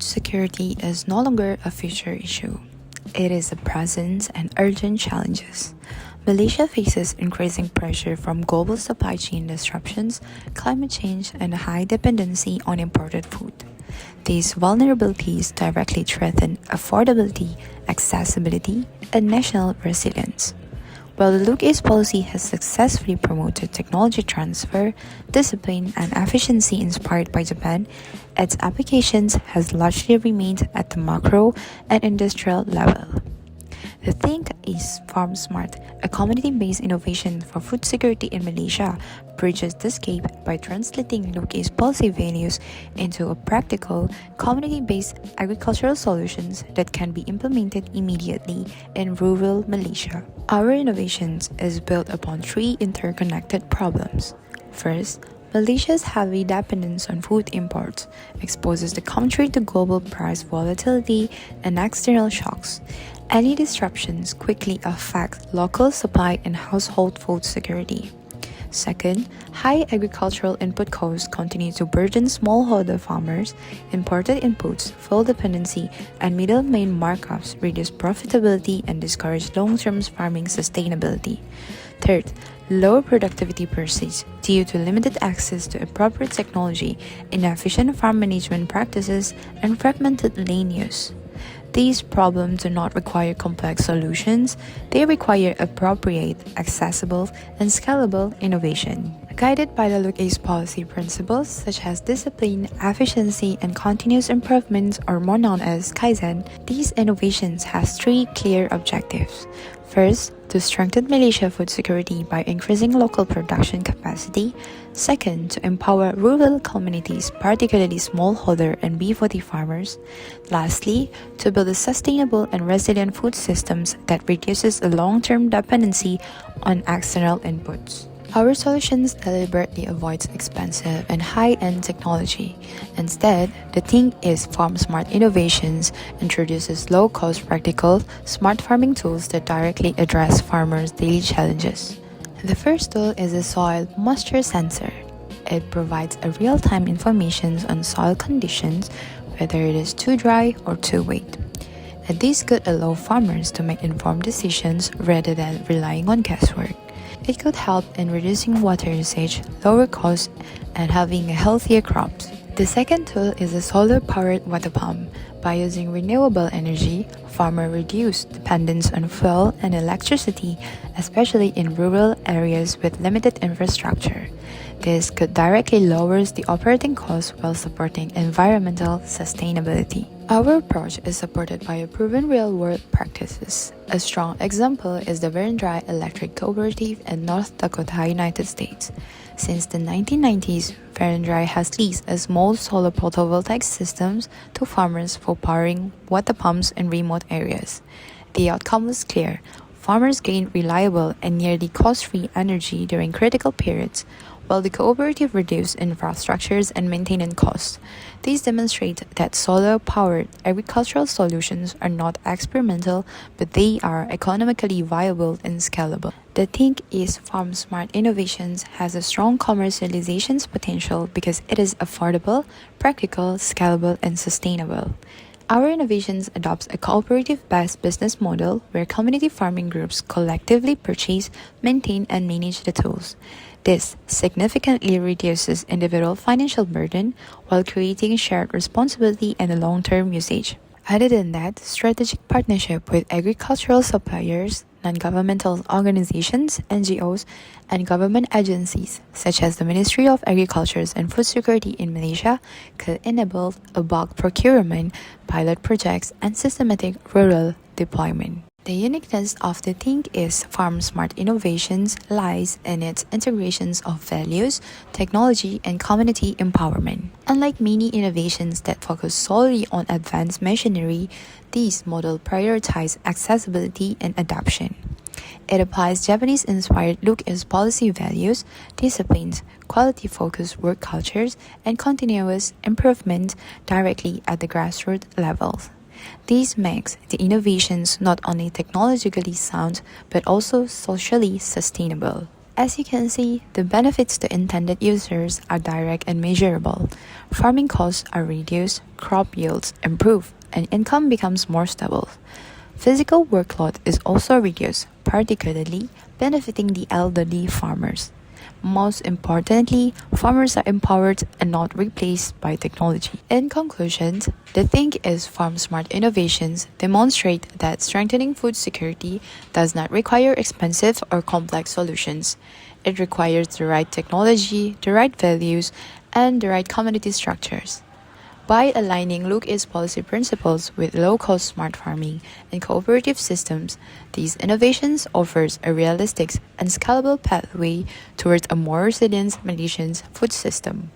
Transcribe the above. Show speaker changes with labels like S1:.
S1: security is no longer a future issue. It is a present and urgent challenge. Malaysia faces increasing pressure from global supply chain disruptions, climate change, and high dependency on imported food. These vulnerabilities directly threaten affordability, accessibility, and national resilience. While the Look East policy has successfully promoted technology transfer, discipline, and efficiency inspired by Japan, its applications has largely remained at the macro and industrial level. The Think is Farm Smart, a community-based innovation for food security in Malaysia, bridges this gap by translating Look East policy values into a practical, community-based agricultural solutions that can be implemented immediately in rural Malaysia. Our innovations is built upon three interconnected problems. First, Malaysia's heavy dependence on food imports exposes the country to global price volatility and external shocks. Any disruptions quickly affect local supply and household food security. Second, high agricultural input costs continue to burden smallholder farmers. Imported inputs, fuel dependency, and middleman markups reduce profitability and discourage long-term farming sustainability. Third, lower productivity persists due to limited access to appropriate technology, inefficient farm management practices, and fragmented land use. These problems do not require complex solutions, they require appropriate, accessible, and scalable innovation. Guided by the Look East policy principles such as discipline, efficiency, and continuous improvement, or more known as Kaizen, these innovations have three clear objectives. First, to strengthen Malaysia food security by increasing local production capacity. Second, to empower rural communities, particularly smallholder and beef-worthy farmers. Lastly, to build a sustainable and resilient food systems that reduces the long-term dependency on external inputs. Our solutions deliberately avoid expensive and high-end technology. Instead, the Think is Farm Smart Innovations introduces low-cost, practical, smart farming tools that directly address farmers' daily challenges. The first tool is a soil moisture sensor. It provides a real-time information on soil conditions, whether it is too dry or too wet. And this could allow farmers to make informed decisions rather than relying on guesswork. It could help in reducing water usage, lower costs, and having a healthier crops. The second tool is a solar-powered water pump. By using renewable energy, farmers reduce dependence on fuel and electricity, especially in rural areas with limited infrastructure. This could directly lower the operating costs while supporting environmental sustainability. Our approach is supported by a proven real-world practices. A strong example is the Verendry Electric Cooperative in North Dakota, United States. Since the 1990s, Verendry has leased a small solar photovoltaic systems to farmers for powering water pumps in remote areas. The outcome was clear. Farmers gained reliable and nearly cost-free energy during critical periods, while the cooperative reduced infrastructures and maintenance costs. These demonstrate that solar-powered agricultural solutions are not experimental, but they are economically viable and scalable. The Think is Farm Smart Innovations has a strong commercialization potential because it is affordable, practical, scalable, and sustainable. Our innovations adopts a cooperative-based business model where community farming groups collectively purchase, maintain, and manage the tools. This significantly reduces individual financial burden while creating shared responsibility and a long-term usage. Other than that, strategic partnership with agricultural suppliers, non-governmental organizations, NGOs, and government agencies, such as the Ministry of Agriculture and Food Security in Malaysia, could enable a bulk procurement, pilot projects, and systematic rural deployment. The uniqueness of the Think is Farm Smart Innovations lies in its integrations of values, technology, and community empowerment. Unlike many innovations that focus solely on advanced machinery, these models prioritize accessibility and adoption. It applies Japanese-inspired Look-East policy values, disciplines, quality-focused work cultures, and continuous improvement directly at the grassroots level. This makes the innovations not only technologically sound but also socially sustainable. As you can see, the benefits to intended users are direct and measurable. Farming costs are reduced, crop yields improve, and income becomes more stable. Physical workload is also reduced, particularly benefiting the elderly farmers. Most importantly, farmers are empowered and not replaced by technology. In conclusion, the thing is farm smart innovations demonstrate that strengthening food security does not require expensive or complex solutions. It requires the right technology, the right values, and the right community structures. By aligning Look East policy principles with low-cost smart farming and cooperative systems, these innovations offers a realistic and scalable pathway towards a more resilient Malaysian food system.